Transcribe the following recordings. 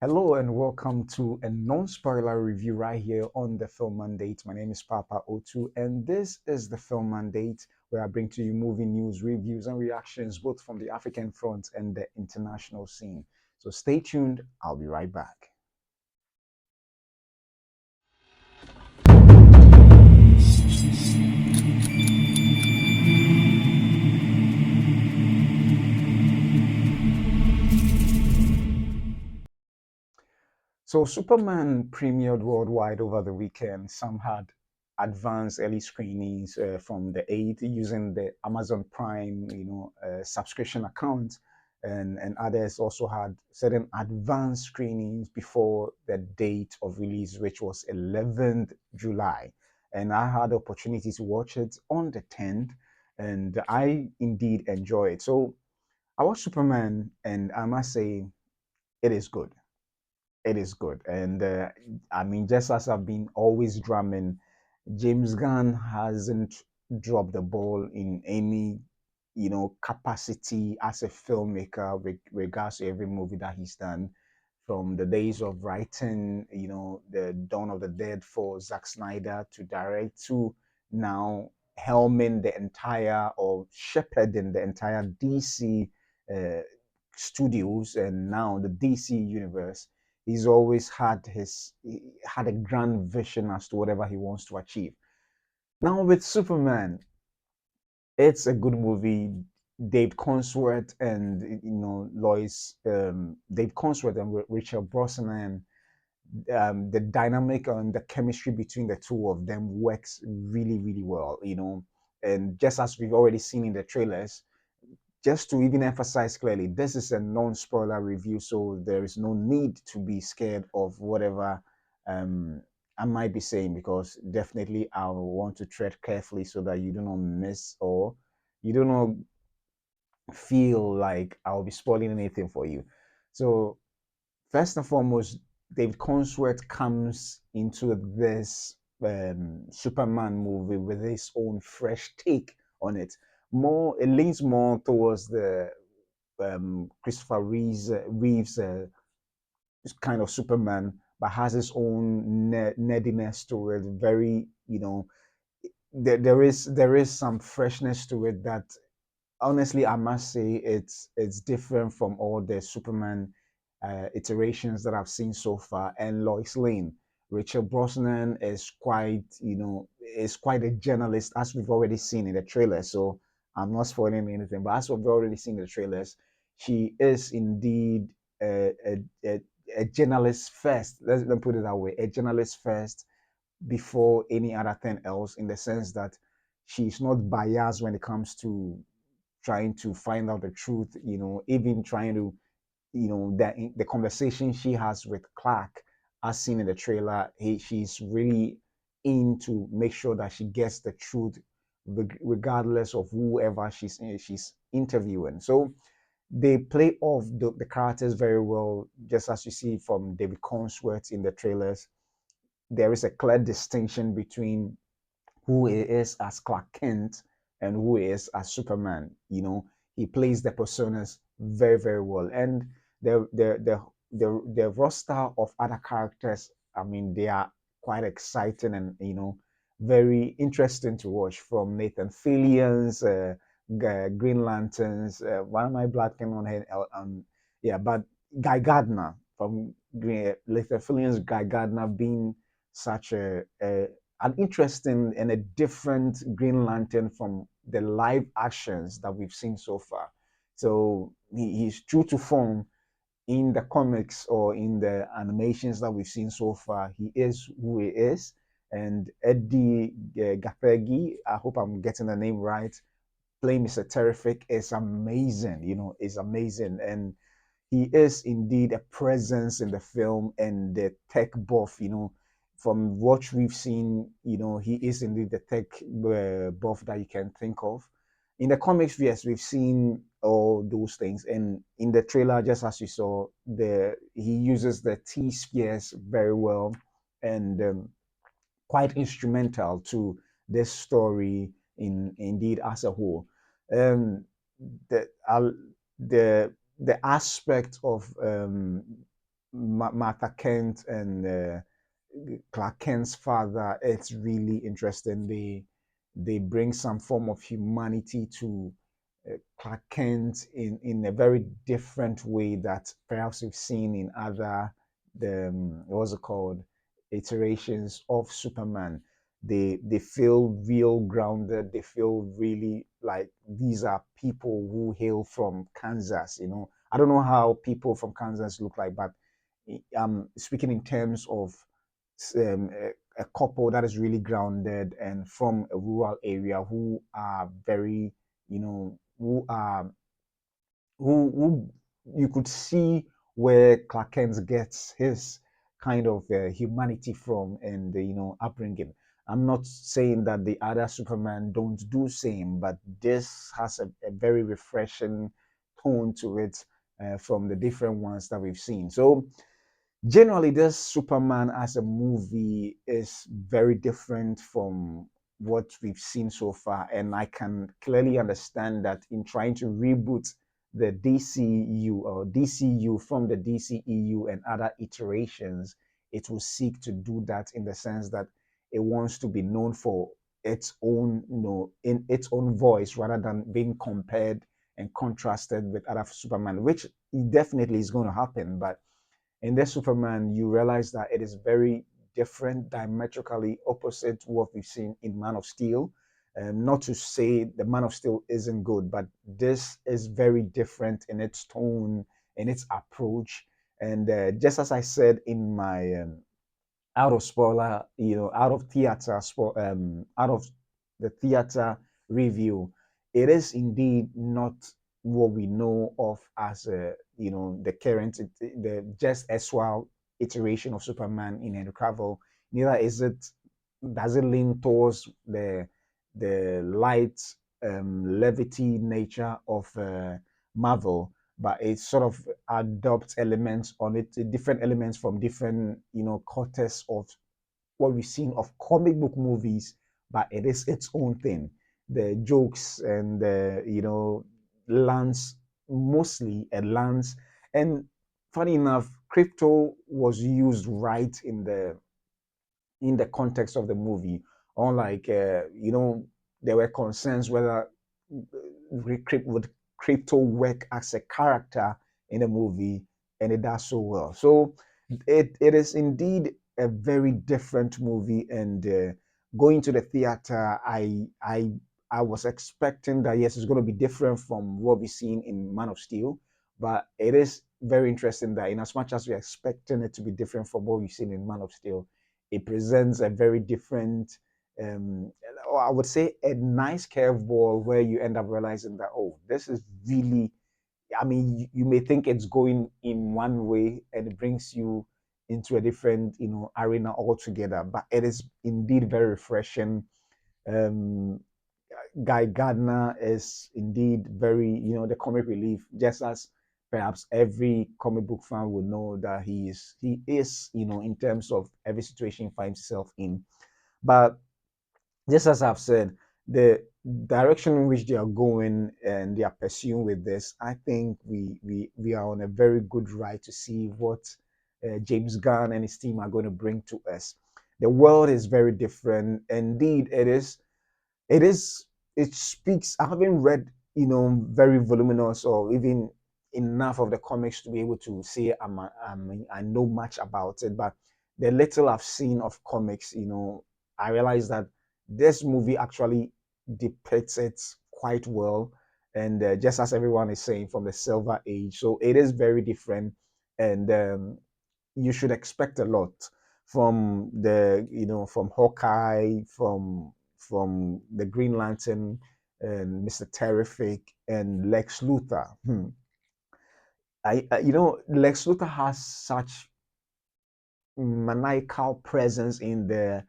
Hello and welcome to a non-spoiler review right here on the Film Mandate. My name is Papa O2 and this is the Film Mandate where I bring to you movie news, reviews and reactions both from the African front and the international scene. So stay tuned, I'll be right back. So Superman premiered worldwide over the weekend. Some had advanced early screenings from the 8th using the Amazon Prime, subscription account, and others also had certain advanced screenings before the date of release, which was 11th July. And I had the opportunity to watch it on the 10th, and I indeed enjoy it. So I watched Superman, and I must say it is good. It is good. And I mean, just as I've been always drumming, James Gunn hasn't dropped the ball in any, capacity as a filmmaker with regards to every movie that he's done. From the days of writing, the Dawn of the Dead for Zack Snyder to direct to now helming the entire or shepherding the entire DC uh, studios and now the DC universe. He's always he had a grand vision as to whatever he wants to achieve. Now with Superman, it's a good movie. Dave Corenswet and Dave Corenswet and Richard Brosnan, the dynamic and the chemistry between the two of them works really, really well. And just as we've already seen in the trailers, just to even emphasize clearly, this is a non-spoiler review, so there is no need to be scared of whatever I might be saying, because definitely I want to tread carefully so that you do not miss or you do not feel like I'll be spoiling anything for you. So first and foremost, David Cornsworth comes into this Superman movie with his own fresh take on it. It leans more towards the Christopher Reeves kind of Superman, but has his own nerdiness to it. Very, there is some freshness to it that honestly, I must say it's different from all the Superman iterations that I've seen so far. And Lois Lane, Rachel Brosnan is quite a journalist, as we've already seen in the trailer. So I'm not spoiling anything, but as we've already seen in the trailers, she is indeed a, a, a, a journalist first. Let's put it that way, a journalist first before any other thing else, in the sense that she's not biased when it comes to trying to find out the truth, even trying to, that the conversation she has with Clark, as seen in the trailer, she's really in to make sure that she gets the truth, regardless of whoever she's interviewing. So they play off the characters very well, just as you see from David Cornsworth in the trailers. There is a clear distinction between who he is as Clark Kent and who he is as Superman. He plays the personas very, very well. And the roster of other characters, I mean, they are quite exciting and very interesting to watch. From Nathan Fillion's Green Lanterns, one of my black on here, yeah, but Guy Gardner from Nathan Fillion's Guy Gardner being such an interesting and a different Green Lantern from the live actions that we've seen so far. So he's true to form in the comics or in the animations that we've seen so far. He is who he is. And Eddie Gapegi, I hope I'm getting the name right, playing Mr. Terrific is amazing, is amazing. And he is indeed a presence in the film and the tech buff, from what we've seen, he is indeed the tech buff that you can think of. In the comics, yes, we've seen all those things. And in the trailer, just as you saw, he uses the T spheres very well and quite instrumental to this story indeed as a whole. Um, the the the aspect of Martha Kent and Clark Kent's father, it's really interesting. They bring some form of humanity to Clark Kent in a very different way that perhaps we've seen in other what's it called, iterations of Superman. They feel real grounded. They feel really like these are people who hail from Kansas. I don't know how people from Kansas look like, but speaking in terms of a couple that is really grounded and from a rural area who are very, who you could see where Clark Kent gets his kind of humanity from and upbringing. I'm not saying that the other Superman don't do same, but this has a very refreshing tone to it from the different ones that we've seen. So generally this Superman as a movie is very different from what we've seen so far, and I can clearly understand that in trying to reboot the DCU or DCU from the DCEU and other iterations, it will seek to do that in the sense that it wants to be known for its own, in its own voice rather than being compared and contrasted with other Superman, which definitely is going to happen. But in this Superman, you realize that it is very different, diametrically opposite to what we've seen in Man of Steel. Not to say the Man of Steel isn't good, but this is very different in its tone, in its approach. And just as I said in my out of spoiler, out of theater, out of the theater review, it is indeed not what we know of as the current, the just as well iteration of Superman in Henry Cavill. Neither is it does it lean towards the light levity nature of Marvel, but it sort of adopts elements on it, different elements from different, quarters of what we've seen of comic book movies, but it is its own thing. The jokes and the, lands, mostly a lands. And funny enough, crypto was used right in the context of the movie. Unlike, there were concerns whether would crypto work as a character in a movie, and it does so well. So it is indeed a very different movie. And going to the theater, I was expecting that yes, it's going to be different from what we've seen in Man of Steel, but it is very interesting that in as much as we're expecting it to be different from what we've seen in Man of Steel, it presents a very different, or I would say a nice curveball where you end up realizing that, oh, this is really, I mean, you may think it's going in one way and it brings you into a different, arena altogether, but it is indeed very refreshing. Um, Guy Gardner is indeed very, the comic relief, just as perhaps every comic book fan would know that he is, in terms of every situation he finds himself in. But just as I've said, the direction in which they are going and they are pursuing with this, I think we are on a very good ride to see what James Gunn and his team are going to bring to us. The world is very different. Indeed, it is it speaks. I haven't read very voluminous or even enough of the comics to be able to say I know much about it, but the little I've seen of comics, I realize that this movie actually depicts it quite well. And just as everyone is saying, from the Silver Age, so it is very different. And you should expect a lot from from Hawkeye, from the Green Lantern, and Mr. Terrific and Lex Luthor. Lex Luthor has such maniacal presence in there,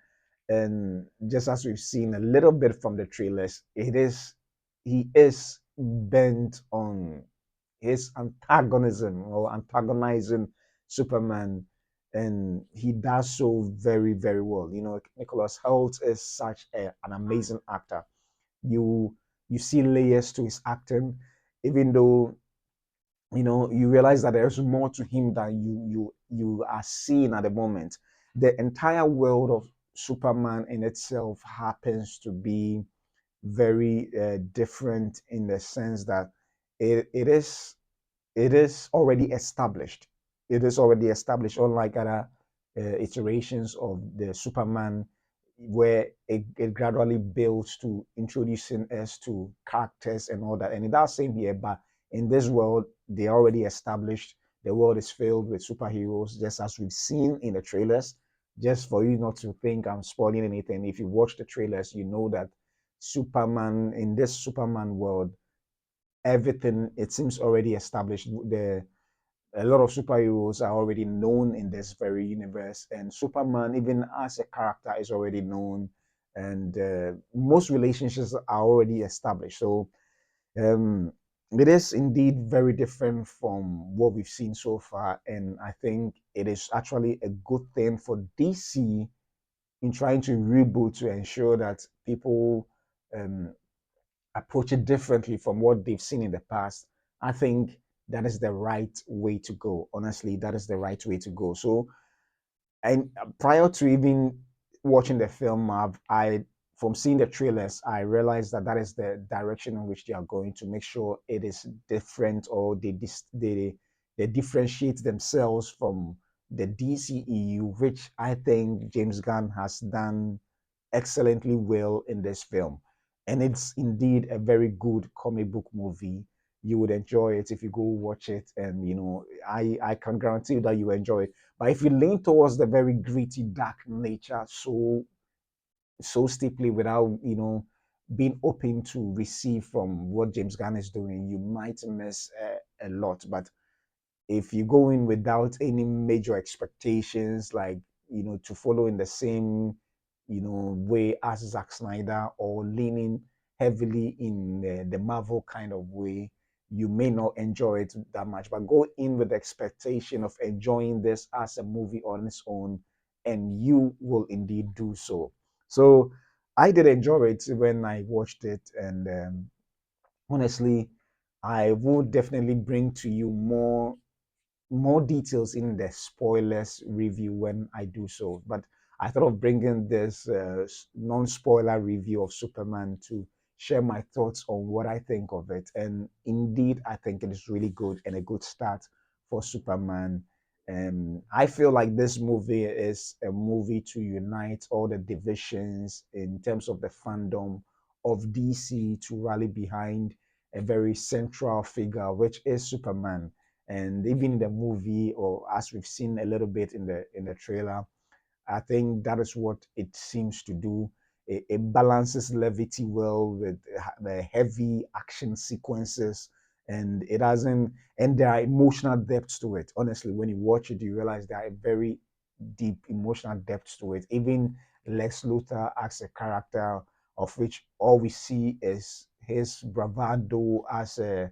and just as we've seen a little bit from the trailers, he is bent on his antagonism or antagonizing Superman, and he does so very, very well. Nicholas Hoult is such an amazing actor. You you see layers to his acting, even though you realize that there's more to him than you are seeing at the moment. The entire world of Superman in itself happens to be very different in the sense that it is already established. It is already established, unlike other iterations of the Superman, where it gradually builds to introducing us to characters and all that. And it does same here, but in this world, they already established the world is filled with superheroes, just as we've seen in the trailers. Just for you not to think I'm spoiling anything, if you watch the trailers, you know that Superman in this Superman world, everything it seems already established. A lot of superheroes are already known in this very universe, and Superman, even as a character, is already known, and most relationships are already established. So um, it is indeed very different from what we've seen so far, and I think it is actually a good thing for DC in trying to reboot to ensure that people um, approach it differently from what they've seen in the past. I think that is the right way to go. Honestly, that is the right way to go. So, and prior to even watching the film, from seeing the trailers, I realized that that is the direction in which they are going to make sure it is different, or they differentiate themselves from the DCEU, which I think James Gunn has done excellently well in this film. And it's indeed a very good comic book movie. You would enjoy it if you go watch it. And, I can guarantee you that you enjoy it. But if you lean towards the very gritty, dark nature so steeply without, being open to receive from what James Gunn is doing, you might miss a lot. But if you go in without any major expectations, like to follow in the same way as Zack Snyder, or leaning heavily in the Marvel kind of way, you may not enjoy it that much. But go in with the expectation of enjoying this as a movie on its own, and you will indeed do so. So I did enjoy it when I watched it, and honestly, I will definitely bring to you more details in the spoilers review when I do so. But I thought of bringing this non-spoiler review of Superman to share my thoughts on what I think of it. And indeed, I think it is really good and a good start for Superman. And I feel like this movie is a movie to unite all the divisions in terms of the fandom of DC to rally behind a very central figure, which is Superman. And even in the movie, or as we've seen a little bit in the trailer, I think that is what it seems to do. It balances levity well with the heavy action sequences, and it doesn't. And there are emotional depths to it. Honestly, when you watch it, you realize there are very deep emotional depths to it. Even Lex Luthor as a character, of which all we see is his bravado as a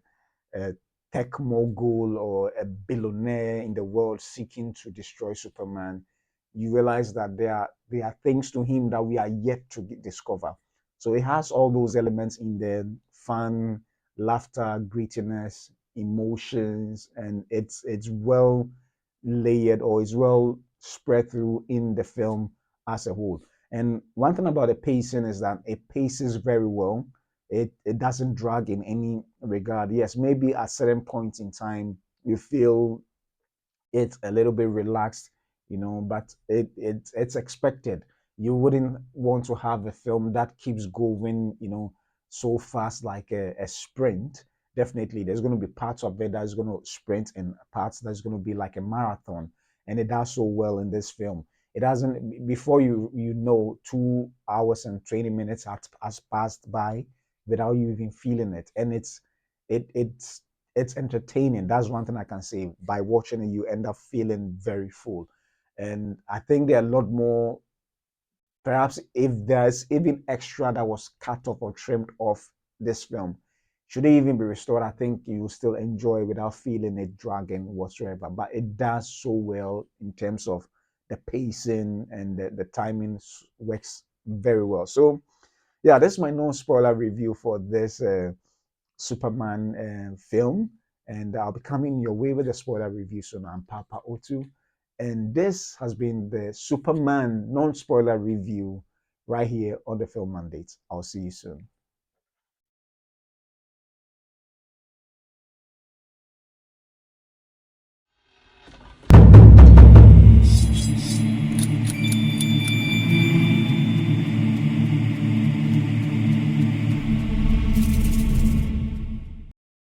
tech mogul or a billionaire in the world seeking to destroy Superman, you realize that there are things to him that we are yet to discover. So it has all those elements in there: fun, laughter, grittiness, emotions, and it's well layered, or it's well spread through in the film as a whole. And one thing about the pacing is that it paces very well. It doesn't drag in any regard. Yes, maybe at certain points in time you feel it's a little bit relaxed, but it's expected. You wouldn't want to have a film that keeps going, so fast, like a sprint. Definitely, there's going to be parts of it that's going to sprint, and parts that's going to be like a marathon. And it does so well in this film. It doesn't, before you know, 2 hours and 20 minutes has passed by without you even feeling it. And it's entertaining. That's one thing I can say. By watching it, you end up feeling very full. And I think there are a lot more. Perhaps if there's even extra that was cut off or trimmed off this film, should it even be restored, I think you will still enjoy it without feeling it dragging whatsoever. But it does so well in terms of the pacing, and the timing works very well. So yeah, this is my no spoiler review for this Superman film. And I'll be coming your way with a spoiler review soon. I'm Papa Otu. And this has been the Superman non spoiler review right here on the Film Mandate. I'll see you soon.